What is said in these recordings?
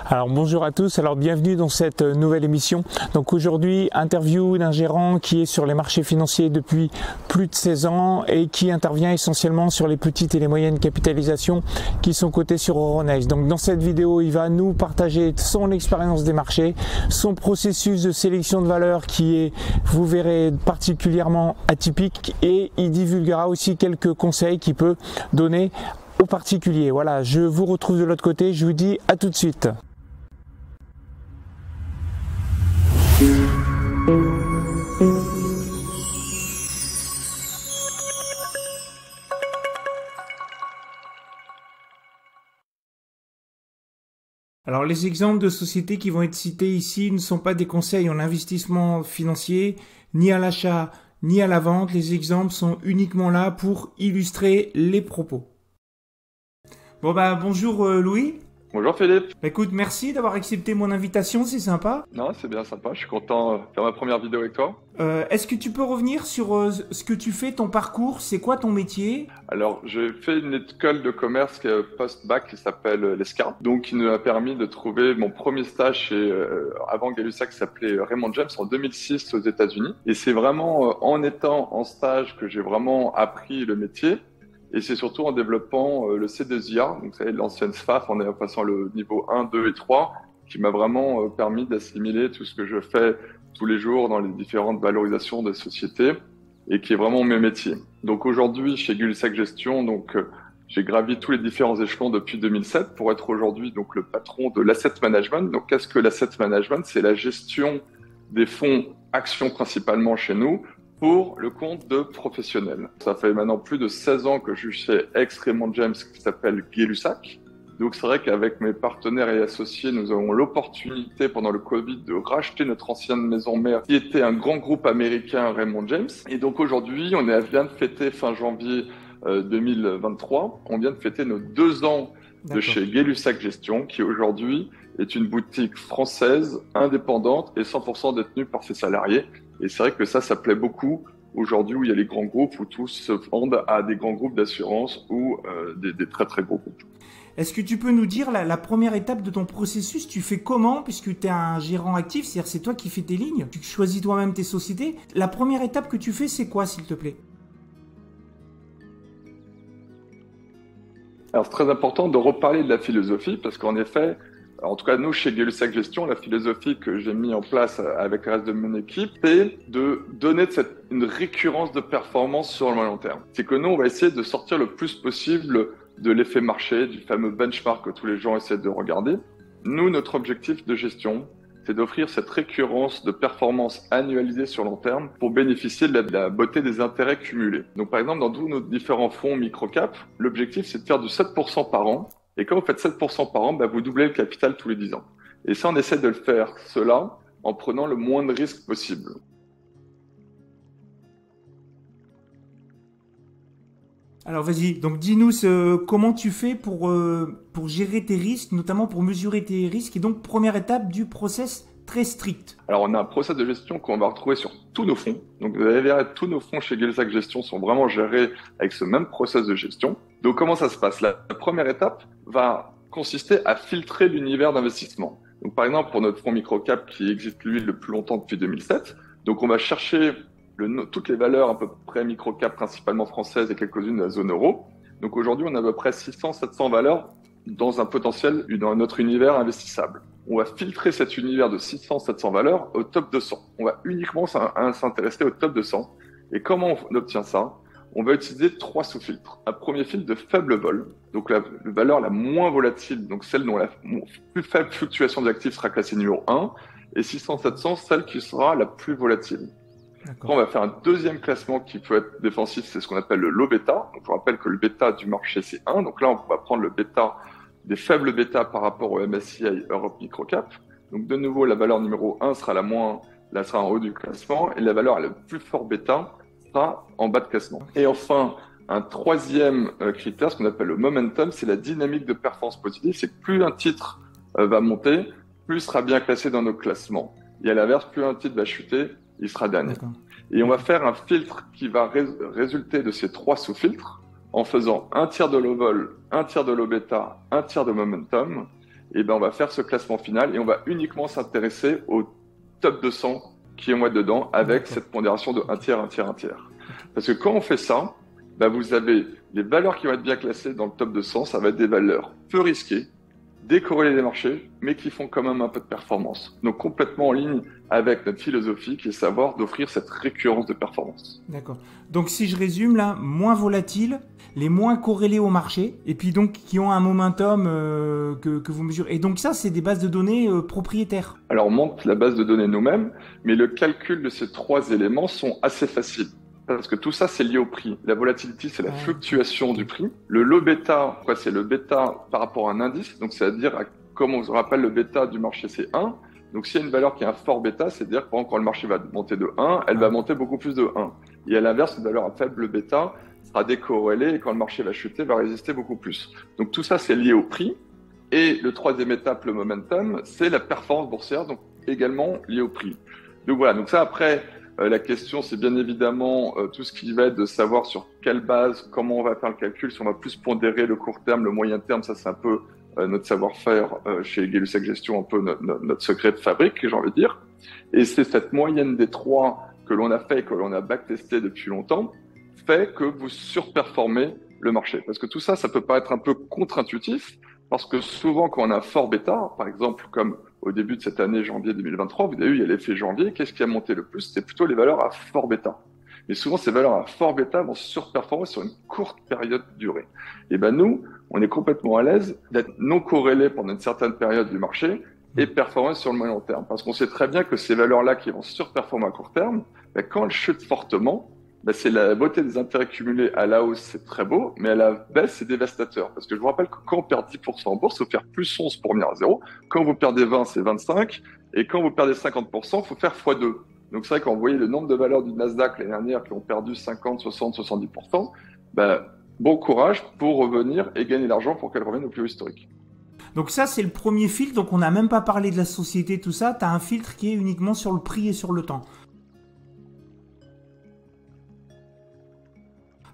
Alors bonjour à tous, alors bienvenue dans cette nouvelle émission. Donc aujourd'hui, interview d'un gérant qui est sur les marchés financiers depuis plus de 16 ans et qui intervient essentiellement sur les petites et les moyennes capitalisations qui sont cotées sur Euronext. Donc dans cette vidéo, il va nous partager son expérience des marchés, son processus de sélection de valeurs qui est, vous verrez, particulièrement atypique, et il divulguera aussi quelques conseils qu'il peut donner aux particuliers. Voilà, je vous retrouve de l'autre côté, je vous dis à tout de suite. Alors les exemples de sociétés qui vont être cités ici ne sont pas des conseils en investissement financier, ni à l'achat, ni à la vente. Les exemples sont uniquement là pour illustrer les propos. Bon bonjour Louis. Bonjour Philippe. Écoute, merci d'avoir accepté mon invitation, c'est sympa. Non, c'est bien sympa, je suis content de faire ma première vidéo avec toi. Est-ce que tu peux revenir sur ce que tu fais, ton parcours, c'est quoi ton métier? Alors, j'ai fait une école de commerce post-bac qui s'appelle l'ESCA, donc qui nous a permis de trouver mon premier stage chez, avant Gay-Lussac, qui s'appelait Raymond James en 2006 aux États-Unis. Et c'est vraiment en étant en stage que j'ai vraiment appris le métier. Et c'est surtout en développant le C2IA, donc vous savez, l'ancienne SFAF, en passant le niveau 1, 2 et 3, qui m'a vraiment permis d'assimiler tout ce que je fais tous les jours dans les différentes valorisations des sociétés et qui est vraiment mes métiers. Donc aujourd'hui, chez Gay-Lussac Gestion, j'ai gravi tous les différents échelons depuis 2007 pour être aujourd'hui donc le patron de l'asset management. Donc qu'est-ce que l'asset management? C'est la gestion des fonds actions principalement chez nous, pour le compte de professionnels. Ça fait maintenant plus de 16 ans que je suis chez Raymond James qui s'appelle Gay-Lussac. Donc c'est vrai qu'avec mes partenaires et associés, nous avons l'opportunité pendant le Covid de racheter notre ancienne maison mère qui était un grand groupe américain Raymond James. Et donc aujourd'hui, on vient de fêter fin janvier 2023, on vient de fêter nos 2 ans de chez Gay-Lussac Gestion qui aujourd'hui est une boutique française, indépendante et 100% détenue par ses salariés. Et c'est vrai que ça plaît beaucoup aujourd'hui où il y a les grands groupes, où tous se vendent à des grands groupes d'assurance ou des très très gros groupes. Est-ce que tu peux nous dire la première étape de ton processus? Tu fais comment, puisque tu es un gérant actif, c'est-à-dire c'est toi qui fais tes lignes, tu choisis toi-même tes sociétés. La première étape que tu fais, c'est quoi, s'il te plaît? Alors c'est très important de reparler de la philosophie parce qu'en effet, en tout cas, nous, chez Gay-Lussac Gestion, la philosophie que j'ai mis en place avec le reste de mon équipe, c'est de donner une récurrence de performance sur le long terme. C'est que nous, on va essayer de sortir le plus possible de l'effet marché, du fameux benchmark que tous les gens essaient de regarder. Nous, notre objectif de gestion, c'est d'offrir cette récurrence de performance annualisée sur long terme pour bénéficier de la beauté des intérêts cumulés. Donc, par exemple, dans tous nos différents fonds micro-cap, l'objectif, c'est de faire du 7% par an. Et quand vous faites 7% par an, vous doublez le capital tous les 10 ans. Et ça, on essaie de le faire, cela, en prenant le moins de risques possible. Alors vas-y, donc dis-nous comment tu fais pour gérer tes risques, notamment pour mesurer tes risques. Et donc, première étape du process très strict. Alors, on a un process de gestion qu'on va retrouver sur tous nos fonds. Donc, vous allez voir, tous nos fonds chez Gay-Lussac Gestion sont vraiment gérés avec ce même process de gestion. Donc, comment ça se passe? La première étape va consister à filtrer l'univers d'investissement. Donc, par exemple, pour notre fonds microcap qui existe, lui, le plus longtemps depuis 2007, donc on va chercher toutes les valeurs à peu près microcap, principalement françaises et quelques-unes de la zone euro. Donc, aujourd'hui, on a à peu près 600-700 valeurs dans un potentiel, dans notre univers investissable. On va filtrer cet univers de 600-700 valeurs au top 200. On va uniquement s'intéresser au top 200. Et comment on obtient ça? On va utiliser 3 sous-filtres. Un premier filtre de faible vol, donc la valeur la moins volatile, donc celle dont la plus faible fluctuation des actifs sera classée numéro 1, et 600-700, celle qui sera la plus volatile. Après, on va faire un deuxième classement qui peut être défensif, c'est ce qu'on appelle le low bêta. Donc, je vous rappelle que le bêta du marché, c'est 1. Donc là, on va prendre le bêta des faibles bêta par rapport au MSCI Europe Microcap. Donc, de nouveau, la valeur numéro 1 sera sera en haut du classement, et la valeur le plus fort bêta sera en bas de classement. Et enfin, un troisième critère, ce qu'on appelle le momentum, c'est la dynamique de performance positive. C'est que plus un titre va monter, plus il sera bien classé dans nos classements. Et à l'inverse, plus un titre va chuter, il sera dernier. Et on va faire un filtre qui va résulter de ces 3 sous-filtres en faisant un tiers de low vol, un tiers de low bêta, un tiers de momentum. et ben on va faire ce classement final et on va uniquement s'intéresser au top 200 qui est moi dedans avec cette pondération de 1 tiers, 1 tiers, 1 tiers. Parce que quand on fait ça, ben vous avez les valeurs qui vont être bien classées dans le top 200, ça va être des valeurs peu risquées, décorrélées des marchés, mais qui font quand même un peu de performance. Donc complètement en ligne avec notre philosophie qui est savoir d'offrir cette récurrence de performance. D'accord. Donc si je résume là, moins volatiles, les moins corrélés au marché, et puis donc qui ont un momentum que vous mesurez. Et donc ça, c'est des bases de données propriétaires. Alors on monte la base de données nous-mêmes, mais le calcul de ces 3 éléments sont assez faciles. Parce que tout ça, c'est lié au prix. La volatilité, c'est la fluctuation du prix. Le low bêta, c'est le bêta par rapport à un indice. Donc, c'est-à-dire, comme on se rappelle, le bêta du marché, c'est 1. Donc, s'il y a une valeur qui a un fort bêta, c'est-à-dire que par exemple, quand le marché va monter de 1, elle va monter beaucoup plus de 1. Et à l'inverse, une valeur à faible bêta sera décorrélée et quand le marché va chuter, va résister beaucoup plus. Donc, tout ça, c'est lié au prix. Et le troisième étape, le momentum, c'est la performance boursière, donc également lié au prix. Donc, voilà. Donc, ça, après, la question, c'est bien évidemment tout ce qui va être de savoir sur quelle base, comment on va faire le calcul, si on va plus pondérer le court terme, le moyen terme, ça c'est un peu notre savoir-faire chez Gay-Lussac Gestion, un peu notre secret de fabrique, j'ai envie de dire. Et c'est cette moyenne des 3 que l'on a fait et que l'on a backtesté depuis longtemps, fait que vous surperformez le marché. Parce que tout ça, ça peut paraître un peu contre-intuitif, parce que souvent quand on a un fort bêta, par exemple comme au début de cette année, janvier 2023, vous avez vu, il y a l'effet janvier. Qu'est-ce qui a monté le plus? C'était plutôt les valeurs à fort bêta. Mais souvent, ces valeurs à fort bêta vont surperformer sur une courte période de durée. Et ben nous, on est complètement à l'aise d'être non corrélés pendant une certaine période du marché et performer sur le moyen terme. Parce qu'on sait très bien que ces valeurs-là qui vont surperformer à court terme, ben quand elles chutent fortement, ben c'est la beauté des intérêts cumulés à la hausse, c'est très beau, mais à la baisse, c'est dévastateur. Parce que je vous rappelle que quand on perd 10% en bourse, il faut faire plus 11 pour revenir à zéro. Quand vous perdez 20, c'est 25. Et quand vous perdez 50%, il faut faire x2. Donc c'est vrai quand vous voyez le nombre de valeurs du Nasdaq l'année dernière qui ont perdu 50, 60, 70%, ben, bon courage pour revenir et gagner l'argent pour qu'elles reviennent au plus haut historique. Donc ça, c'est le premier filtre. Donc on n'a même pas parlé de la société, tout ça. Tu as un filtre qui est uniquement sur le prix et sur le temps.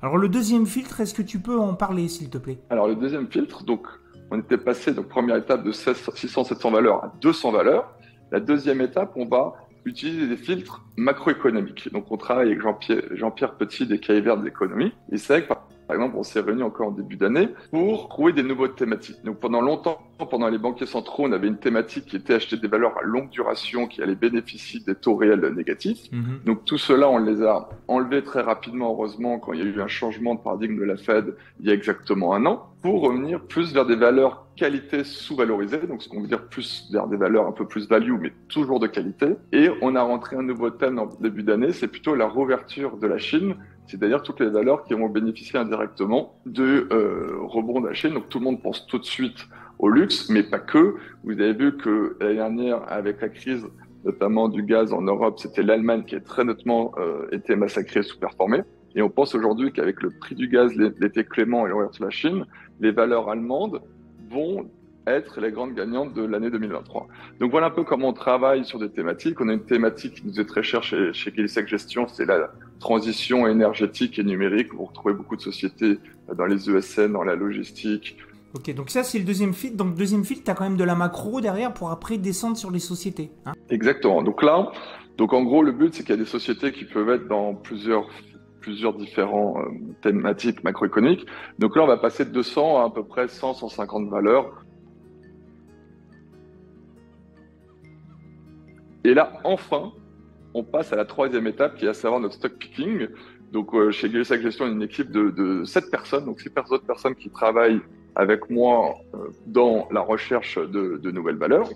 Alors le deuxième filtre, est-ce que tu peux en parler s'il te plaît? Alors le deuxième filtre, donc on était passé, donc première étape de 600, 700 valeurs à 200 valeurs. La deuxième étape, on va utiliser des filtres macroéconomiques. Donc on travaille avec Jean-Pierre Petit des Cahiers Verts de l'économie. Et c'est vrai que par exemple, on s'est réunis encore en début d'année pour trouver des nouvelles thématiques. Donc pendant longtemps, pendant les banquiers centraux, on avait une thématique qui était acheter des valeurs à longue duration qui allaient bénéficier des taux réels négatifs. Donc tout cela, on les a enlevés très rapidement, heureusement, quand il y a eu un changement de paradigme de la Fed il y a exactement 1 an, pour revenir plus vers des valeurs qualité sous-valorisées, donc ce qu'on veut dire plus vers des valeurs un peu plus value, mais toujours de qualité. Et on a rentré un nouveau thème en début d'année, c'est plutôt la réouverture de la Chine, c'est-à-dire toutes les valeurs qui vont bénéficier indirectement de rebond de la Chine. Donc tout le monde pense tout de suite au luxe, mais pas que. Vous avez vu que l'année dernière, avec la crise notamment du gaz en Europe, c'était l'Allemagne qui a très nettement été massacrée, sous-performée. Et on pense aujourd'hui qu'avec le prix du gaz, l'été clément et l'ouverture de la Chine, les valeurs allemandes vont être les grandes gagnantes de l'année 2023. Donc voilà un peu comment on travaille sur des thématiques. On a une thématique qui nous est très chère chez Gay-Lussac Gestion, c'est la transition énergétique et numérique. Vous retrouvez beaucoup de sociétés dans les ESN, dans la logistique. Ok, donc ça c'est le deuxième filtre. Donc deuxième filtre, tu as quand même de la macro derrière pour après descendre sur les sociétés. Hein. Exactement. Donc là, en gros, le but c'est qu'il y a des sociétés qui peuvent être dans plusieurs différents thématiques macroéconomiques. Donc là, on va passer de 200 à peu près 100, 150 valeurs. Et là, enfin, on passe à la troisième étape qui est à savoir notre stock picking. Donc, chez Gay-Lussac Gestion, on a une équipe de 7 personnes, donc 6 autres personnes qui travaillent avec moi dans la recherche de nouvelles valeurs.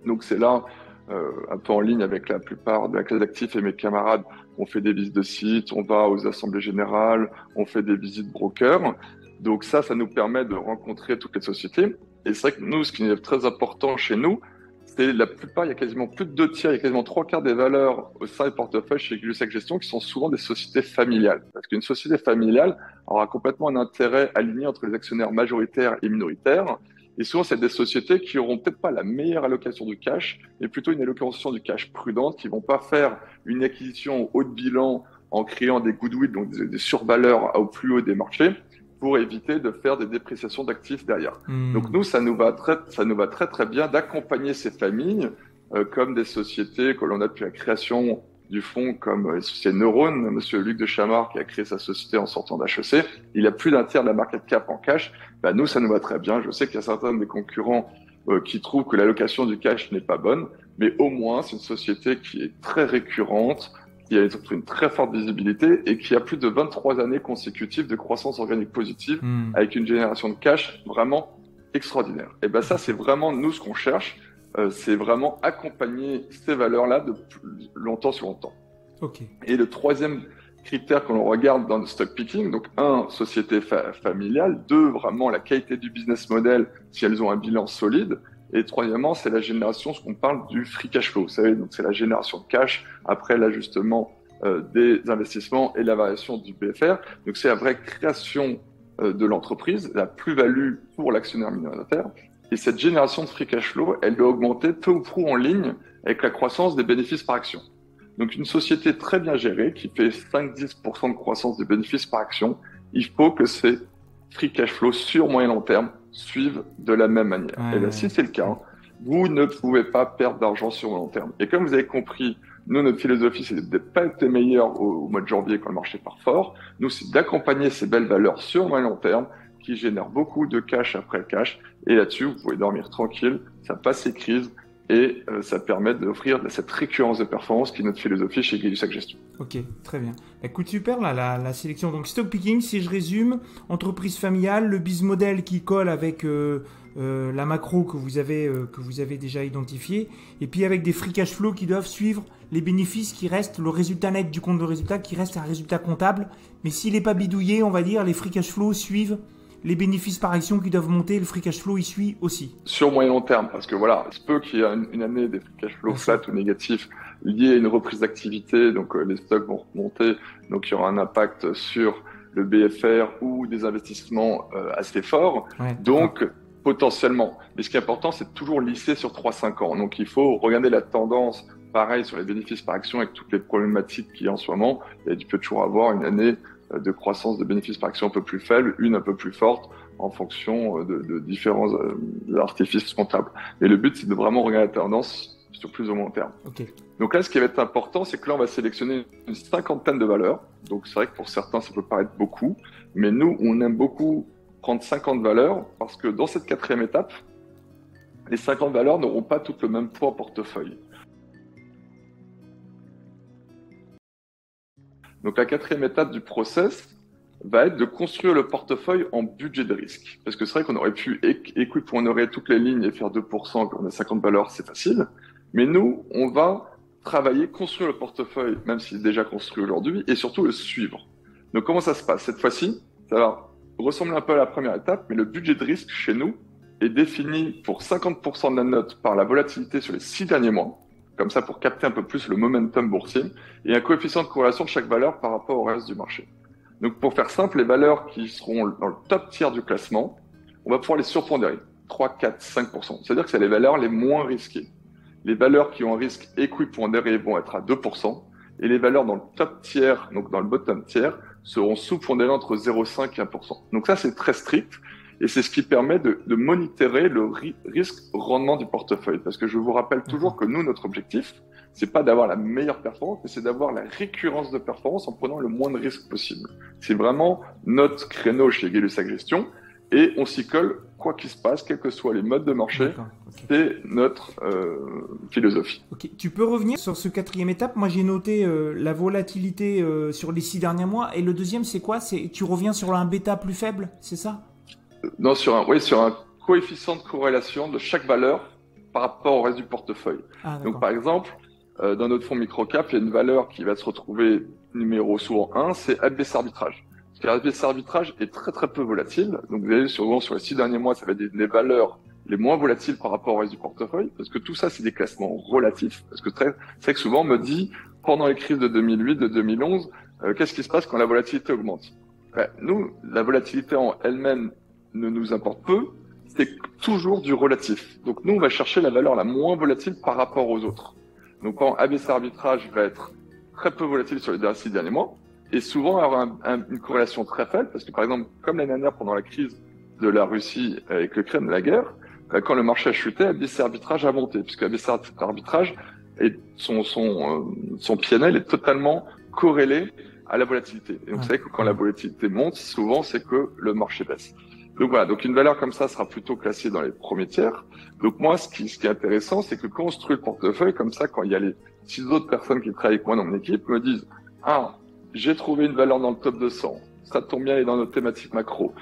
Donc, c'est là, un peu en ligne avec la plupart de la classe d'actifs et mes camarades. On fait des visites de sites, on va aux assemblées générales, on fait des visites brokers. Donc ça nous permet de rencontrer toutes les sociétés. Et c'est vrai que nous, ce qui est très important chez nous, c'est la plupart, il y a quasiment plus de 2 tiers, il y a quasiment 3/4 des valeurs au sein du portefeuille chez Gay-Lussac Gestion qui sont souvent des sociétés familiales. Parce qu'une société familiale aura complètement un intérêt aligné entre les actionnaires majoritaires et minoritaires. Et souvent, c'est des sociétés qui auront peut-être pas la meilleure allocation du cash, mais plutôt une allocation du cash prudente, qui vont pas faire une acquisition au haut de bilan en créant des goodwill, donc des survaleurs au plus haut des marchés, pour éviter de faire des dépréciations d'actifs derrière. Donc nous, ça nous va très bien d'accompagner ces familles comme des sociétés que l'on a depuis la création du fonds, comme les sociétés Neurone. Monsieur Luc de Chamard, qui a créé sa société en sortant d'HEC, il a plus d'un tiers de la market cap en cash. Ben, nous, ça nous va très bien. Je sais qu'il y a certains des concurrents qui trouvent que l'allocation du cash n'est pas bonne, mais au moins, c'est une société qui est très récurrente, qui a une très forte visibilité et qui a plus de 23 années consécutives de croissance organique positive avec une génération de cash vraiment extraordinaire. Et ben ça, c'est vraiment nous ce qu'on cherche, c'est vraiment accompagner ces valeurs-là de plus longtemps sur longtemps. Okay. Et le troisième critère que l'on regarde dans le stock picking, donc un, société familiale, deux, vraiment la qualité du business model si elles ont un bilan solide. Et troisièmement, c'est la génération, ce qu'on parle du free cash flow. Vous savez, donc c'est la génération de cash après l'ajustement des investissements et la variation du BFR. Donc c'est la vraie création de l'entreprise, la plus-value pour l'actionnaire minoritaire. Et cette génération de free cash flow, elle doit augmenter peu ou prou en ligne avec la croissance des bénéfices par action. Donc une société très bien gérée qui fait 5-10% de croissance des bénéfices par action, il faut que ces free cash flow sur moyen long terme suivent de la même manière. Et bien, si c'est le cas, vous ne pouvez pas perdre d'argent sur le long terme. Et comme vous avez compris, nous, notre philosophie, c'est de ne pas être les meilleurs au mois de janvier quand le marché part fort. Nous, c'est d'accompagner ces belles valeurs sur le moyen long terme qui génèrent beaucoup de cash après cash. Et là-dessus, vous pouvez dormir tranquille, ça passe les crises et ça permet d'offrir cette récurrence de performance qui est notre philosophie chez Gay-Lussac Gestion. Ok, très bien. Écoute, super là, la sélection. Donc stock picking, si je résume, entreprise familiale, le business model qui colle avec la macro que vous avez déjà identifié, et puis avec des free cash flow qui doivent suivre les bénéfices qui restent, le résultat net du compte de résultat qui reste un résultat comptable. Mais s'il n'est pas bidouillé, on va dire, les free cash flow suivent les bénéfices par action qui doivent monter, le free cash flow y suit aussi. Sur moyen long terme, parce que voilà, il se peut qu'il y ait une année des free cash flow flat ou négatifs liés à une reprise d'activité, donc les stocks vont remonter, donc il y aura un impact sur le BFR ou des investissements assez forts, donc potentiellement. Mais ce qui est important, c'est toujours lisser sur 3-5 ans. Donc il faut regarder la tendance, pareil sur les bénéfices par action avec toutes les problématiques qu'il y a en ce moment, et il peut toujours avoir une année de croissance de bénéfices par action un peu plus faible, une un peu plus forte en fonction de différents artifices comptables. Et le but, c'est de vraiment regarder la tendance sur plus ou moins long terme. Okay. Donc là, ce qui va être important, c'est que là, on va sélectionner une cinquantaine de valeurs. Donc c'est vrai que pour certains, ça peut paraître beaucoup, mais nous, on aime beaucoup prendre 50 valeurs parce que dans cette quatrième étape, les 50 valeurs n'auront pas toutes le même poids en portefeuille. Donc la quatrième étape du process va être de construire le portefeuille en budget de risque. Parce que c'est vrai qu'on aurait pu équiponer toutes les lignes et faire 2%, quand on a 50 valeurs, c'est facile. Mais nous, on va travailler, construire le portefeuille, même s'il est déjà construit aujourd'hui, et surtout le suivre. Donc comment ça se passe? Cette fois-ci, ça va ressembler un peu à la première étape, mais le budget de risque chez nous est défini pour 50% de la note par la volatilité sur les 6 derniers mois. Comme ça, pour capter un peu plus le momentum boursier, et un coefficient de corrélation de chaque valeur par rapport au reste du marché. Donc, pour faire simple, les valeurs qui seront dans le top tiers du classement, on va pouvoir les surpondérer, 3, 4, 5%. C'est-à-dire que c'est les valeurs les moins risquées. Les valeurs qui ont un risque équipondéré vont être à 2%, et les valeurs dans le top tiers, donc dans le bottom tiers, seront sous-pondérées entre 0,5 et 1%. Donc ça, c'est très strict. Et c'est ce qui permet de monitorer le risque rendement du portefeuille. Parce que je vous rappelle toujours que nous, notre objectif, c'est pas d'avoir la meilleure performance, mais c'est d'avoir la récurrence de performance en prenant le moins de risques possible. C'est vraiment notre créneau chez Gay-Lussac Gestion. Et on s'y colle, quoi qu'il se passe, quels que soient les modes de marché. Okay. C'est notre philosophie. Okay. Tu peux revenir sur ce quatrième étape? Moi, j'ai noté la volatilité sur les 6 derniers mois. Et le deuxième, c'est quoi? Tu reviens sur un bêta plus faible, c'est ça? Non, sur un coefficient de corrélation de chaque valeur par rapport au reste du portefeuille. Donc, par exemple, dans notre fonds microcap, il y a une valeur qui va se retrouver numéro souvent 1, c'est ABC Arbitrage. Parce que ABC Arbitrage est très très peu volatile. Donc, vous avez souvent sur les 6 derniers mois, ça va être les valeurs les moins volatiles par rapport au reste du portefeuille. Parce que tout ça, c'est des classements relatifs. Parce que c'est vrai que souvent, on me dit, pendant les crises de 2008, de 2011, qu'est-ce qui se passe quand la volatilité augmente? Nous, la volatilité en elle-même ne nous importe peu, c'est toujours du relatif. Donc nous, on va chercher la valeur la moins volatile par rapport aux autres. Donc quand ABC Arbitrage va être très peu volatile sur les 6 derniers mois, et souvent avoir une corrélation très faible, parce que par exemple, comme l'année dernière pendant la crise de la Russie avec l'Ukraine, la guerre, quand le marché a chuté, ABC Arbitrage a monté, puisque ABC Arbitrage et son PNL est totalement corrélé à la volatilité. Et donc, vous savez que quand la volatilité monte, souvent, c'est que le marché baisse. Donc voilà, donc une valeur comme ça sera plutôt classée dans les premiers tiers. Donc moi, ce qui est intéressant, c'est que quand on construit le portefeuille comme ça, quand il y a les 6 autres personnes qui travaillent avec moi dans mon équipe, me disent « Ah, j'ai trouvé une valeur dans le top 200, ça tombe bien, elle est dans notre thématique macro,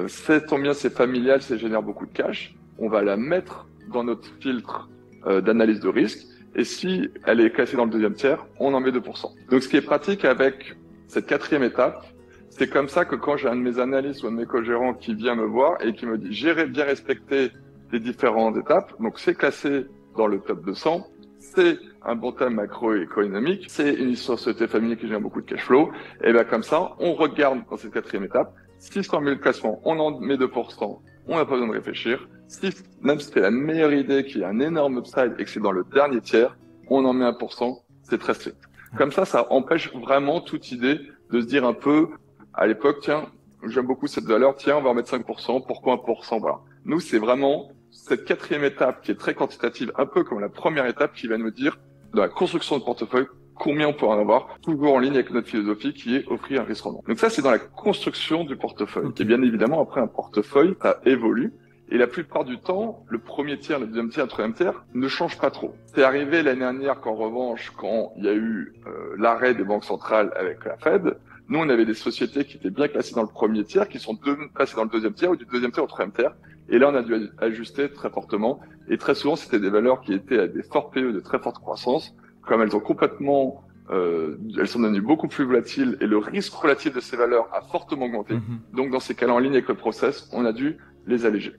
ça tombe bien, c'est familial, ça génère beaucoup de cash, on va la mettre dans notre filtre d'analyse de risque, et si elle est classée dans le deuxième tiers, on en met 2%. Donc ce qui est pratique avec cette quatrième étape, c'est comme ça que quand j'ai un de mes analystes ou un de mes co-gérants qui vient me voir et qui me dit « J'ai bien respecté les différentes étapes, donc c'est classé dans le top 200, c'est un bon thème macroéconomique, c'est une société familiale qui génère beaucoup de cash flow, et bien comme ça, on regarde dans cette quatrième étape, 600 000 classements, on en met 2%, on n'a pas besoin de réfléchir. Si, même si c'est la meilleure idée, qu'il y a un énorme upside et que c'est dans le dernier tiers, on en met 1%, c'est très strict. Comme ça empêche vraiment toute idée de se dire un peu, à l'époque, tiens, j'aime beaucoup cette valeur, tiens, on va en mettre 5%, pourquoi 1%, voilà. Nous, c'est vraiment cette quatrième étape qui est très quantitative, un peu comme la première étape qui va nous dire, dans la construction de portefeuille, combien on pourra en avoir, toujours en ligne avec notre philosophie qui est offrir un risque rendement. Donc ça, c'est dans la construction du portefeuille. Et bien évidemment, après un portefeuille, ça évolue. Et la plupart du temps, le premier tiers, le deuxième tiers, le troisième tiers ne change pas trop. C'est arrivé l'année dernière qu'en revanche, quand il y a eu l'arrêt des banques centrales avec la Fed, nous, on avait des sociétés qui étaient bien classées dans le premier tiers, qui sont passées dans le deuxième tiers ou du deuxième tiers au troisième tiers. Et là, on a dû ajuster très fortement. Et très souvent, c'était des valeurs qui étaient à des forts PE de très forte croissance. Comme elles ont complètement, elles sont devenues beaucoup plus volatiles et le risque relatif de ces valeurs a fortement augmenté. Donc, dans ces cas-là, en ligne avec le process, on a dû les alléger.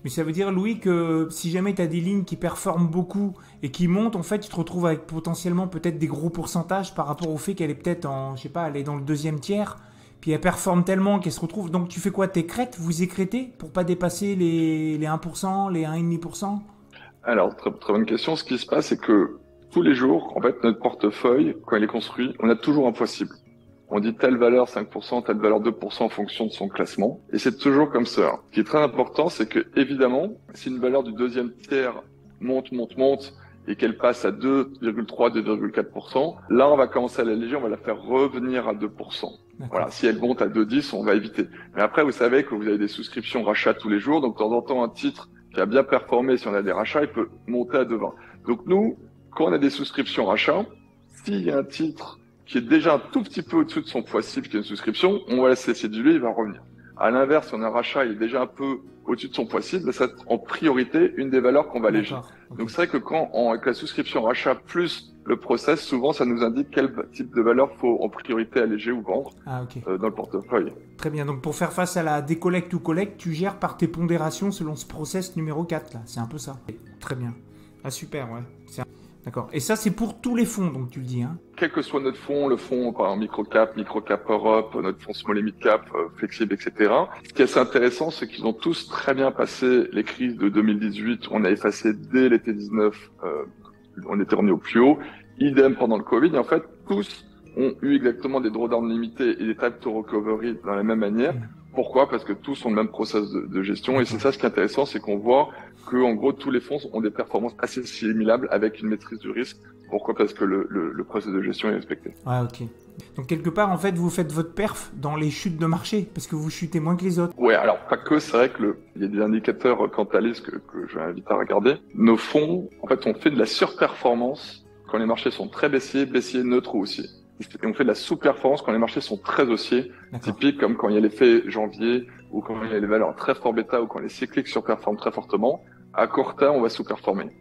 Mais ça veut dire, Louis, que si jamais tu as des lignes qui performent beaucoup et qui montent, en fait, tu te retrouves avec potentiellement peut-être des gros pourcentages par rapport au fait qu'elle est peut-être en, je sais pas, elle est dans le deuxième tiers, puis elle performe tellement qu'elle se retrouve. Donc, tu fais quoi? T'écrètes? Vous écrêtez pour pas dépasser les 1%, les 1,5%? Alors, très bonne question. Ce qui se passe, c'est que tous les jours, en fait, notre portefeuille, quand il est construit, on a toujours un possible. On dit telle valeur 5%, telle valeur 2% en fonction de son classement. Et c'est toujours comme ça. Ce qui est très important, c'est que, évidemment, si une valeur du deuxième tiers monte, et qu'elle passe à 2,3, 2,4%, là, on va commencer à l'alléger, on va la faire revenir à 2%. Voilà. Si elle monte à 2,10, on va éviter. Mais après, vous savez que vous avez des souscriptions rachats tous les jours. Donc, de temps en temps, un titre qui a bien performé, si on a des rachats, il peut monter à 2,20. Donc, nous, quand on a des souscriptions rachats, s'il y a un titre qui est déjà un tout petit peu au-dessus de son poids cible, qui est une souscription, on va laisser céduler, il va revenir. À l'inverse, si on a un rachat, il est déjà un peu au-dessus de son poids cible, ça va être en priorité une des valeurs qu'on va alléger. Okay. Donc c'est vrai que quand avec la souscription rachat plus le process, souvent ça nous indique quel type de valeur faut en priorité alléger ou vendre dans le portefeuille. Très bien, donc pour faire face à la décollecte ou collecte, tu gères par tes pondérations selon ce process numéro 4 là, c'est un peu ça. Très bien. Ah super, ouais. D'accord. Et ça, c'est pour tous les fonds, donc tu le dis, hein? Quel que soit notre fonds, le fonds par exemple microcap Europe, notre fonds small et mid cap, flexible, etc. Ce qui est assez intéressant, c'est qu'ils ont tous très bien passé les crises de 2018. On a effacé dès l'été 19, on était revenu au plus haut. Idem pendant le Covid. Et en fait, tous ont eu exactement des drawdowns limités et des type to recovery dans la même manière. Pourquoi? Parce que tous ont le même process de gestion. Et c'est ça ce qui est intéressant, c'est qu'on voit que, en gros, tous les fonds ont des performances assez similables avec une maîtrise du risque. Pourquoi? Parce que le process de gestion est respecté. Ouais, ok. Donc, quelque part, en fait, vous faites votre perf dans les chutes de marché parce que vous chutez moins que les autres. Ouais, alors, pas que. C'est vrai que il y a des indicateurs Cantalis que je vais inviter à regarder. Nos fonds, en fait, on fait de la surperformance quand les marchés sont très baissiers, neutres ou haussiers. Et on fait de la sous-performance quand les marchés sont très haussiers, typique comme quand il y a l'effet janvier ou quand il y a les valeurs très fort bêta ou quand les cycliques surperforment très fortement. À court terme, on va sous-performer.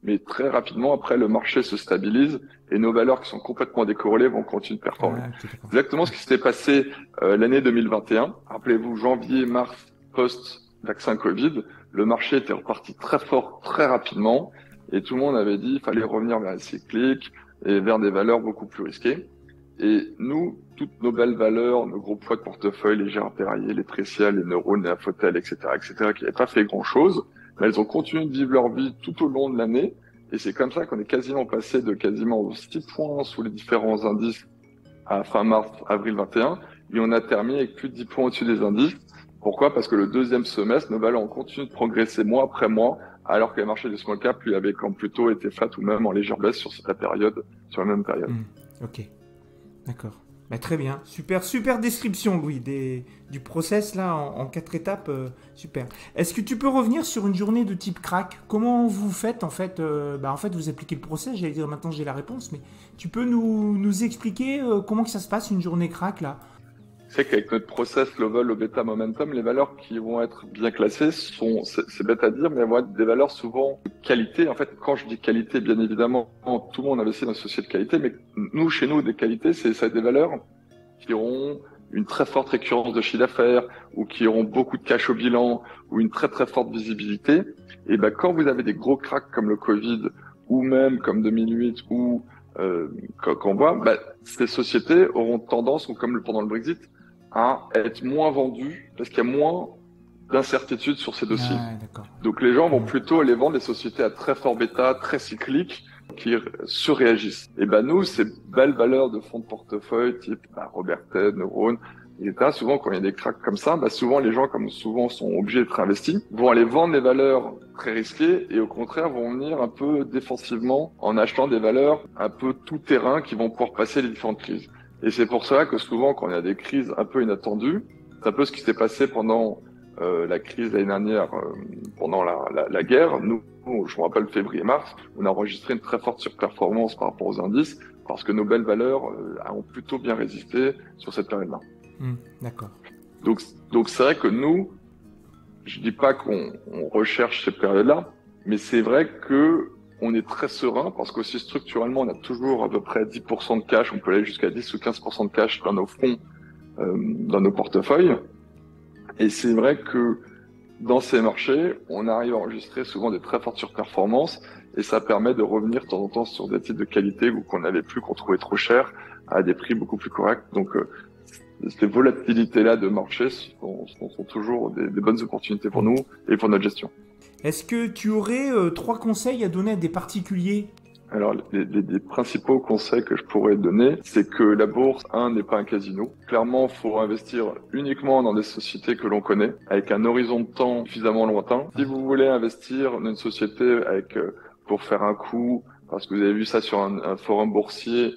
Mais très rapidement, après, le marché se stabilise et nos valeurs qui sont complètement décorrélées vont continuer de performer. Exactement ce qui s'était passé l'année 2021. Rappelez-vous, janvier, mars, post-vaccin Covid, le marché était reparti très fort, très rapidement et tout le monde avait dit qu'il fallait revenir vers les cycliques et vers des valeurs beaucoup plus risquées. Et nous, toutes nos belles valeurs, nos gros poids de portefeuille, les Gérard Perrier, les Précia, les Neurones, les Afotel, etc., qui n'avaient pas fait grand-chose, mais elles ont continué de vivre leur vie tout au long de l'année. Et c'est comme ça qu'on est quasiment passé de quasiment 6 points sous les différents indices à fin mars, avril 21, et on a terminé avec plus de 10 points au-dessus des indices. Pourquoi? Parce que le deuxième semestre, nos valeurs ont continué de progresser mois après mois, alors que les marchés du small cap, lui, avaient comme plutôt été flat ou même en légère baisse sur la même période. Ok, d'accord. Bah, très bien, super description, Louis, du process là en 4 étapes, super. Est-ce que tu peux revenir sur une journée de type crack? Comment vous faites en fait? En fait, vous appliquez le process, j'allais dire maintenant j'ai la réponse, mais tu peux nous expliquer comment que ça se passe une journée crack là? C'est qu'avec notre process low vol, low beta, momentum, les valeurs qui vont être bien classées c'est bête à dire, mais elles vont être des valeurs souvent de qualité. En fait, quand je dis qualité, bien évidemment, tout le monde investit dans une société de qualité, mais nous, chez nous, des qualités, ça des valeurs qui auront une très forte récurrence de chiffre d'affaires ou qui auront beaucoup de cash au bilan ou une très très forte visibilité. Et ben, quand vous avez des gros cracks comme le Covid ou même comme 2008 ou qu'on voit, ces sociétés auront tendance, ou comme pendant le Brexit, à être moins vendues parce qu'il y a moins d'incertitude sur ces dossiers. Donc les gens vont plutôt aller vendre des sociétés à très fort bêta, très cycliques, qui surréagissent. Et ben nous, ces belles valeurs de fonds de portefeuille, type Robertet, Neuron, etc., souvent quand il y a des cracks comme ça, souvent les gens, comme souvent sont obligés d'être investis, vont aller vendre les valeurs très risquées et au contraire vont venir un peu défensivement en achetant des valeurs un peu tout terrain qui vont pouvoir passer les différentes crises. Et c'est pour cela que souvent quand il y a des crises un peu inattendues, c'est un peu ce qui s'est passé pendant la crise l'année dernière, pendant la guerre. Nous, je me rappelle février-mars, on a enregistré une très forte surperformance par rapport aux indices parce que nos belles valeurs ont plutôt bien résisté sur cette période-là. D'accord. Donc c'est vrai que nous, je dis pas qu'on recherche cette période-là, mais c'est vrai que on est très serein parce qu'aussi structurellement, on a toujours à peu près 10% de cash, on peut aller jusqu'à 10 ou 15% de cash dans nos fonds, dans nos portefeuilles. Et c'est vrai que dans ces marchés, on arrive à enregistrer souvent des très fortes surperformances et ça permet de revenir de temps en temps sur des titres de qualité ou qu'on n'avait plus, qu'on trouvait trop cher, à des prix beaucoup plus corrects. Donc, ces volatilités-là de marché sont toujours des bonnes opportunités pour nous et pour notre gestion. Est-ce que tu aurais 3 conseils à donner à des particuliers ? Alors, les principaux conseils que je pourrais donner, c'est que la bourse, n'est pas un casino. Clairement, il faut investir uniquement dans des sociétés que l'on connaît, avec un horizon de temps suffisamment lointain. Si vous voulez investir dans une société pour faire un coup, parce que vous avez vu ça sur un forum boursier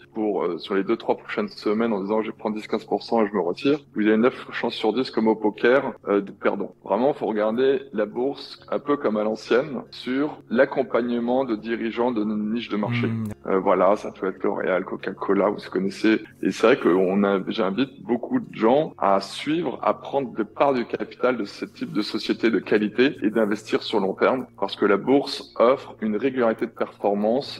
sur les 2-3 prochaines semaines en disant je prends 10-15% et je me retire, vous avez 9 chances sur 10 comme au poker de perdants. Vraiment, il faut regarder la bourse un peu comme à l'ancienne sur l'accompagnement de dirigeants de nos niches de marché. Voilà, ça peut être L'Oréal, Coca-Cola, vous connaissez. Et c'est vrai que j'invite beaucoup de gens à suivre, à prendre des parts du capital de ce type de société de qualité et d'investir sur long terme parce que la bourse offre une régularité de performance.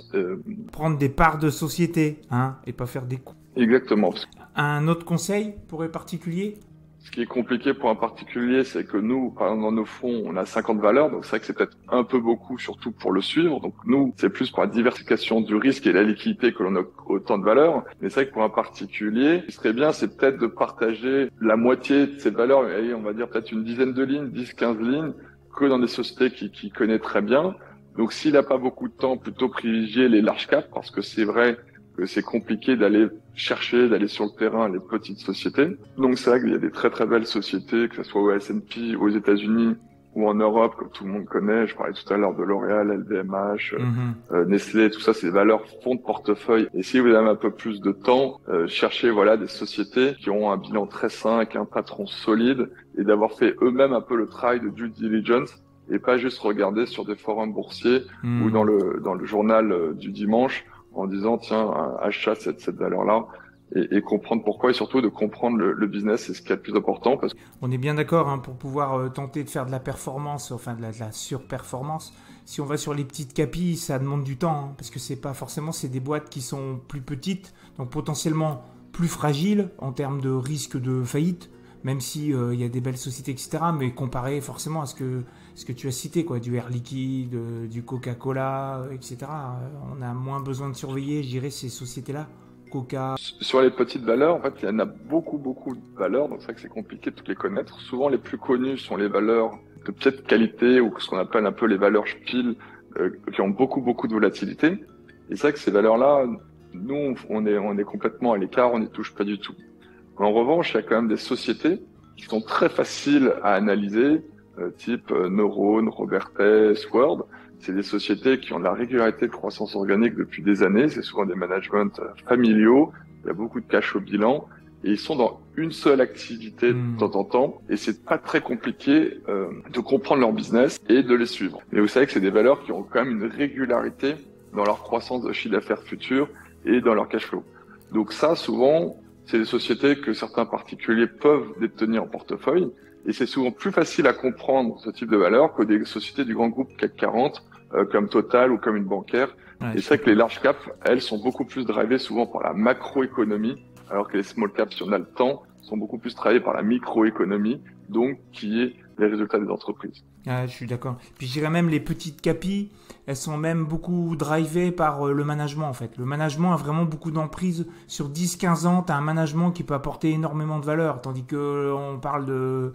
Prendre des parts de société, et pas faire des coups. Exactement. Un autre conseil pour les particuliers ? Ce qui est compliqué pour un particulier, c'est que nous, par exemple, dans nos fonds, on a 50 valeurs, donc c'est vrai que c'est peut-être un peu beaucoup, surtout pour le suivre. Donc nous, c'est plus pour la diversification du risque et la liquidité que l'on a autant de valeurs. Mais c'est vrai que pour un particulier, ce qui serait bien, c'est peut-être de partager la moitié de ces valeurs, et on va dire peut-être une dizaine de lignes, 10-15 lignes, que dans des sociétés qu'il connaît très bien. Donc s'il n'a pas beaucoup de temps, plutôt privilégier les large caps, parce que c'est vrai que c'est compliqué d'aller sur le terrain les petites sociétés. Donc c'est vrai qu'il y a des très très belles sociétés, que ce soit au S&P, aux États-Unis ou en Europe, comme tout le monde connaît. Je parlais tout à l'heure de L'Oréal, LVMH, Nestlé, tout ça, c'est des valeurs fonds de portefeuille. Et si vous avez un peu plus de temps, cherchez des sociétés qui ont un bilan très sain, avec un patron solide, et d'avoir fait eux-mêmes un peu le travail de due diligence, et pas juste regarder sur des forums boursiers ou dans le journal du dimanche en disant tiens, achat cette valeur-là et comprendre pourquoi et surtout de comprendre le business, c'est ce qui est le plus important. Parce que... On est bien d'accord pour pouvoir tenter de faire de la performance, enfin de la surperformance. Si on va sur les petites capis, ça demande du temps parce que c'est des boîtes qui sont plus petites, donc potentiellement plus fragiles en termes de risque de faillite. Même si y a des belles sociétés, etc., mais comparé forcément à ce que tu as cité, du Air Liquide, du Coca-Cola, etc., on a moins besoin de surveiller, je dirais, ces sociétés-là. Coca. Sur les petites valeurs, en fait, il y en a beaucoup de valeurs, donc c'est vrai que c'est compliqué de toutes les connaître. Souvent, les plus connues sont les valeurs de petite qualité ou ce qu'on appelle un peu les valeurs Spiel, qui ont beaucoup de volatilité. Et c'est vrai que ces valeurs-là, nous, on est complètement à l'écart, on n'y touche pas du tout. En revanche, il y a quand même des sociétés qui sont très faciles à analyser, type Neuron, Robertet, Sword. C'est des sociétés qui ont de la régularité de croissance organique depuis des années. C'est souvent des managements familiaux. Il y a beaucoup de cash au bilan. Et ils sont dans une seule activité de temps en temps. Et c'est pas très compliqué de comprendre leur business et de les suivre. Mais vous savez que c'est des valeurs qui ont quand même une régularité dans leur croissance de chiffre d'affaires futur et dans leur cash flow. Donc ça, souvent, c'est des sociétés que certains particuliers peuvent détenir en portefeuille. Et c'est souvent plus facile à comprendre ce type de valeurs que des sociétés du grand groupe CAC 40, comme Total ou comme une bancaire. Ouais, et c'est vrai que les large caps, elles, sont beaucoup plus drivées souvent par la macroéconomie, alors que les small caps, si on a le temps, sont beaucoup plus travaillées par la microéconomie, donc qui est les résultats des entreprises. Ah, je suis d'accord. Puis je dirais même les petites capis, elles sont même beaucoup drivées par le management en fait. Le management a vraiment beaucoup d'emprise. Sur 10-15 ans, tu as un management qui peut apporter énormément de valeur, tandis que on parle de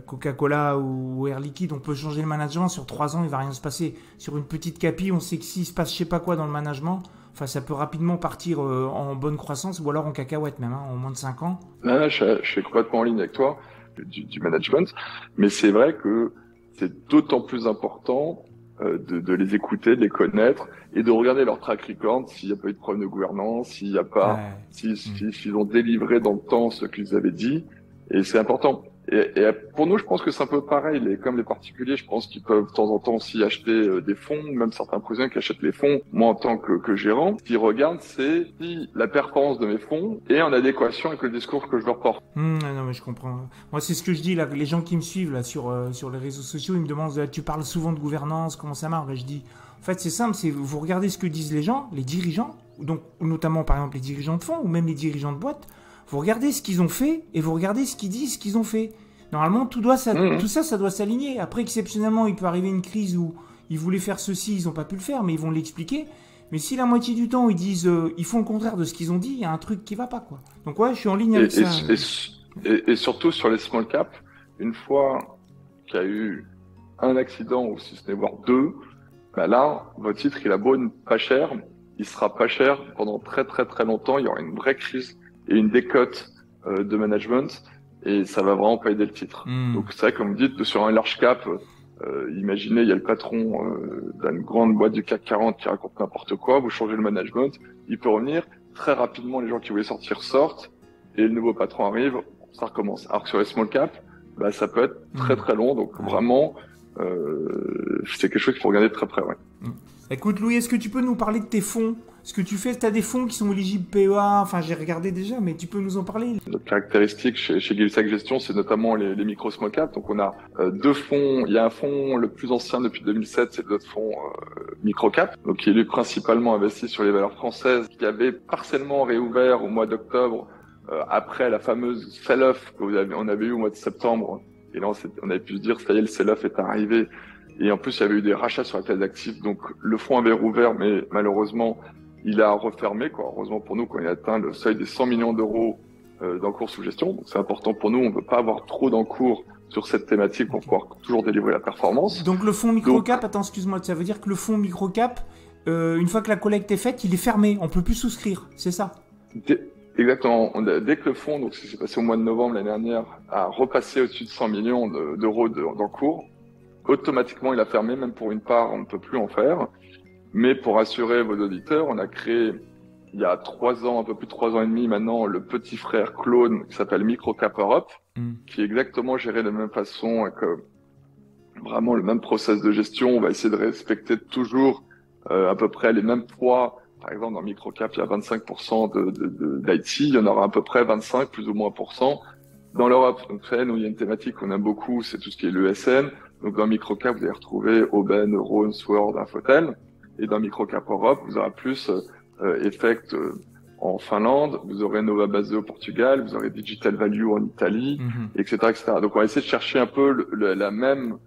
Coca-Cola ou Air Liquide, on peut changer le management, sur 3 ans, il va rien se passer. Sur une petite capi, on sait que s'il se passe je sais pas quoi dans le management, ça peut rapidement partir en bonne croissance ou alors en cacahuète même, en moins de 5 ans. Là, je suis complètement en ligne avec toi. Du management, mais c'est vrai que c'est d'autant plus important de les écouter, de les connaître et de regarder leur track record s'il n'y a pas eu de problème de gouvernance, s'il n'y a pas, s'ils ont délivré dans le temps ce qu'ils avaient dit, et c'est important. Et pour nous, je pense que c'est un peu pareil. Comme les particuliers, je pense qu'ils peuvent de temps en temps aussi acheter des fonds, même certains présidents qui achètent les fonds. Moi, en tant que gérant, ce qu'ils regardent, c'est si la performance de mes fonds est en adéquation avec le discours que je leur porte. Non, mais je comprends. Moi, c'est ce que je dis là. Les gens qui me suivent là sur les réseaux sociaux, ils me demandent tu parles souvent de gouvernance, comment ça marche? Là, je dis en fait, c'est simple. C'est vous regardez ce que disent les gens, les dirigeants, donc notamment par exemple les dirigeants de fonds ou même les dirigeants de boîtes. Vous regardez ce qu'ils ont fait et vous regardez ce qu'ils disent qu'ils ont fait. Normalement, tout ça doit s'aligner. Après, exceptionnellement, il peut arriver une crise où ils voulaient faire ceci, ils n'ont pas pu le faire, mais ils vont l'expliquer. Mais si la moitié du temps, ils disent, ils font le contraire de ce qu'ils ont dit, il y a un truc qui va pas, quoi. Donc ouais, je suis en ligne avec ça. Et surtout sur les small caps, une fois qu'il y a eu un accident, ou si ce n'est voire 2, là, votre titre, il a beau être pas cher, il sera pas cher pendant très très très longtemps. Il y aura une vraie crise et une décote de management. Et ça va vraiment pas aider le titre. Donc c'est vrai, comme vous dites, sur un large cap, imaginez, il y a le patron d'une grande boîte du CAC 40 qui raconte n'importe quoi, vous changez le management, il peut revenir, très rapidement les gens qui voulaient sortir sortent, et le nouveau patron arrive, ça recommence. Alors que sur les small cap, ça peut être très très long, donc vraiment, c'est quelque chose qu'il faut regarder de très près. Ouais. Écoute Louis, est-ce que tu peux nous parler de tes fonds? Ce que tu fais, tu as des fonds qui sont éligibles PEA, j'ai regardé déjà, mais tu peux nous en parler? Notre caractéristique chez Gay-Lussac Gestion, c'est notamment les micro small cap. Donc on a 2 fonds. Il y a un fonds le plus ancien depuis 2007, c'est notre fonds micro cap, donc qui est lui principalement investi sur les valeurs françaises, qui avait partiellement réouvert au mois d'octobre après la fameuse sell-off qu'on avait eu au mois de septembre. Et là, on avait pu se dire, ça y est, le sell-off est arrivé. Et en plus, il y avait eu des rachats sur la classe d'actifs. Donc le fonds avait rouvert, mais malheureusement, il a refermé, quoi. Heureusement pour nous, quand il a atteint le seuil des 100 millions d'euros d'encours sous gestion. Donc c'est important pour nous, on ne veut pas avoir trop d'encours sur cette thématique pour pouvoir toujours délivrer la performance. Donc le fonds microcap, attends, excuse-moi, ça veut dire que le fonds microcap, une fois que la collecte est faite, il est fermé, on peut plus souscrire, c'est ça? Exactement. Dès que le fonds, donc ce qui s'est passé au mois de novembre l'année dernière, a repassé au-dessus de 100 millions d'euros d'encours, automatiquement il a fermé, même pour une part, on ne peut plus en faire. Mais pour assurer vos auditeurs, on a créé il y a 3 ans, un peu plus de 3 ans et demi maintenant, le petit frère clone qui s'appelle Microcap Europe, qui est exactement géré de la même façon, avec vraiment le même process de gestion. On va essayer de respecter toujours à peu près les mêmes poids. Par exemple, dans Microcap, il y a 25% d'IT, il y en aura à peu près 25 plus ou moins % dans l'Europe. Donc, vous savez, nous, il y a une thématique qu'on aime beaucoup, c'est tout ce qui est l'ESN. Donc, dans Microcap, vous allez retrouver Aubin, Neuron, Sword, Infotel. Et dans Microcap Europe, vous aurez plus Effect en Finlande, vous aurez Nova Base au Portugal, vous aurez Digital Value en Italie, etc., etc. Donc, on va essayer de chercher un peu la même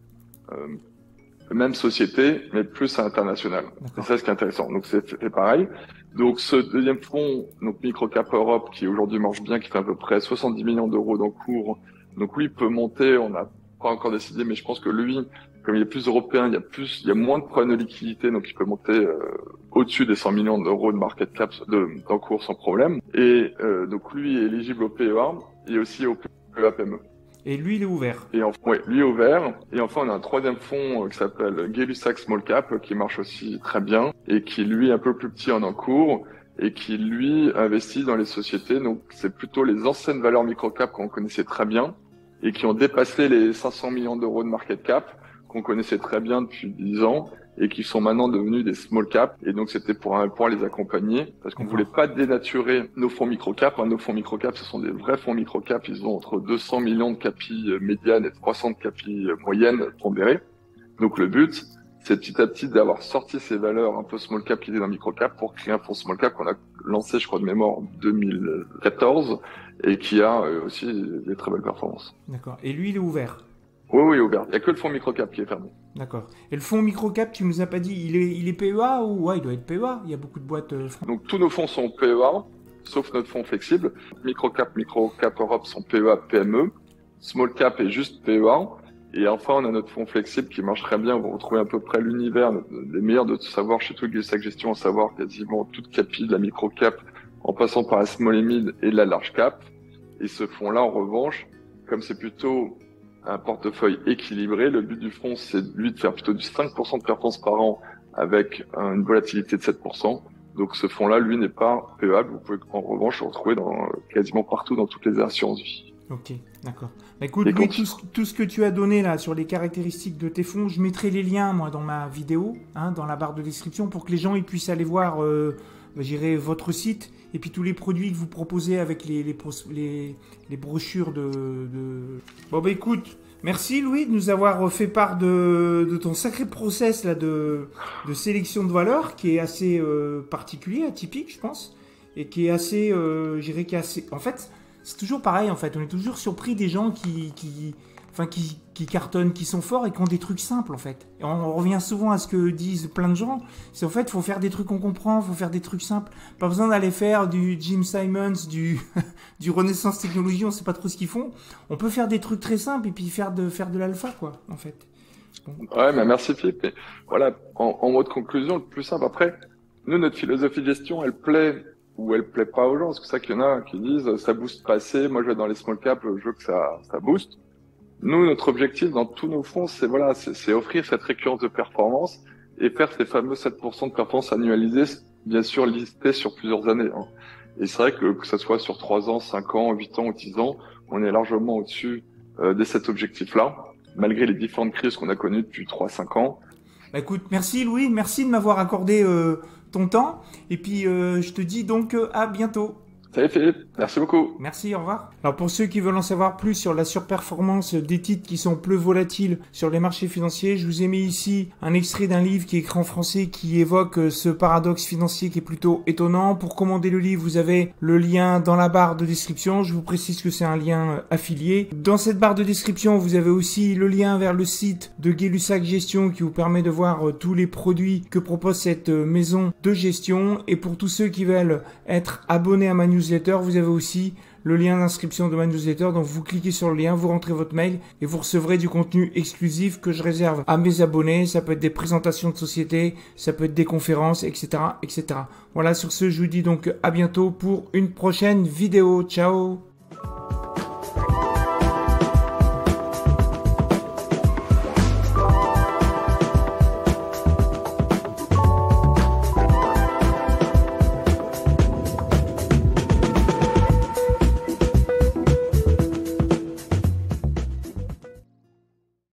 société, mais plus à l'international. C'est ça ce qui est intéressant. Donc, c'est pareil. Donc, ce deuxième fonds, donc Microcap Europe, qui aujourd'hui marche bien, qui fait à peu près 70 millions d'euros d'encours. Donc, lui, il peut monter, on n'a pas encore décidé, mais je pense que lui, comme il est plus européen, il y a moins de problèmes de liquidité, donc il peut monter au-dessus des 100 millions d'euros de market cap d'encours sans problème. Et donc lui est éligible au PEA et aussi au PEA PME. Et lui, il est ouvert. Et enfin, ouais, lui est ouvert. Et enfin, on a un troisième fonds qui s'appelle Gay-Lussac Small Cap, qui marche aussi très bien et qui lui est un peu plus petit en encours et qui lui investit dans les sociétés. Donc c'est plutôt les anciennes valeurs microcap qu'on connaissait très bien et qui ont dépassé les 500 millions d'euros de market cap qu'on connaissait très bien depuis 10 ans et qui sont maintenant devenus des small cap. Et donc, c'était pour les accompagner parce qu'on voulait pas dénaturer nos fonds microcap. Nos fonds microcap, ce sont des vrais fonds microcap. Ils ont entre 200 millions de capis médianes et 300 de capis moyennes pondérées. Donc, le but, c'est petit à petit d'avoir sorti ces valeurs un peu small cap qui étaient dans microcap pour créer un fonds small cap qu'on a lancé, je crois, de mémoire en 2014 et qui a aussi des très belles performances. D'accord. Et lui, il est ouvert? Oui, ouvert. Il n'y a que le fonds microcap qui est fermé. D'accord. Et le fonds microcap, tu nous as pas dit, il est PEA ou ouais, il doit être PEA. Il y a beaucoup de boîtes. Donc tous nos fonds sont PEA, sauf notre fonds flexible. Microcap Europe sont PEA, PME. Small cap est juste PEA. Et enfin, on a notre fonds flexible qui marche très bien. Vous retrouvez à peu près l'univers, les meilleurs de savoir chez tout Gay-Lussac Gestion, à savoir quasiment toute capi de la microcap, en passant par la small et mid et la large cap. Et ce fonds-là, en revanche, comme c'est plutôt un portefeuille équilibré. Le but du fonds, c'est lui de faire plutôt du 5% de performance par an avec une volatilité de 7%. Donc ce fonds-là, lui, n'est pas PEA. Vous pouvez en revanche le retrouver quasiment partout dans toutes les assurances vie. Ok, d'accord. Bah, écoute, Louis, tout ce que tu as donné là sur les caractéristiques de tes fonds, je mettrai les liens moi dans ma vidéo, dans la barre de description, pour que les gens ils puissent aller voir, j'irai votre site et puis tous les produits que vous proposez avec les brochures de. Bon bah écoute, merci Louis de nous avoir fait part de ton sacré process là de sélection de valeurs qui est assez particulier, atypique je pense, et qui est assez, j'irai qui est assez. En fait, c'est toujours pareil en fait. On est toujours surpris des gens qui cartonnent, qui sont forts et qui ont des trucs simples en fait. Et on revient souvent à ce que disent plein de gens. C'est en fait, faut faire des trucs qu'on comprend, faut faire des trucs simples. Pas besoin d'aller faire du Jim Simons, du Renaissance Technologie, on sait pas trop ce qu'ils font. On peut faire des trucs très simples et puis faire de l'alpha quoi, en fait. Bon. Ouais, mais merci Philippe. Et voilà, en mode conclusion, le plus simple. Après, nous, notre philosophie de gestion, elle plaît ou elle plaît pas aux gens. Parce que ça qu'il y en a qui disent, ça booste pas assez. Moi, je vais dans les small caps, je veux que ça booste. Nous, notre objectif dans tous nos fonds, c'est offrir cette récurrence de performance et faire ces fameux 7% de performance annualisée, bien sûr listés sur plusieurs années. Et c'est vrai que ça soit sur 3 ans, 5 ans, 8 ans ou 10 ans, on est largement au-dessus de cet objectif-là, malgré les différentes crises qu'on a connues depuis 3-5 ans. Bah écoute, merci Louis, merci de m'avoir accordé ton temps. Et puis, je te dis donc à bientôt. Salut Philippe, merci beaucoup. Merci, au revoir. Alors pour ceux qui veulent en savoir plus sur la surperformance des titres qui sont peu volatiles sur les marchés financiers, je vous ai mis ici un extrait d'un livre qui est écrit en français qui évoque ce paradoxe financier qui est plutôt étonnant. Pour commander le livre, vous avez le lien dans la barre de description. Je vous précise que c'est un lien affilié. Dans cette barre de description, vous avez aussi le lien vers le site de Gay-Lussac Gestion qui vous permet de voir tous les produits que propose cette maison de gestion. Et pour tous ceux qui veulent être abonnés à ma newsletter, vous avez aussi le lien d'inscription de ma newsletter. Donc vous cliquez sur le lien, vous rentrez votre mail et vous recevrez du contenu exclusif que je réserve à mes abonnés. Ça peut être des présentations de société, ça peut être des conférences, etc., etc. Voilà, sur ce, je vous dis donc à bientôt pour une prochaine vidéo. Ciao!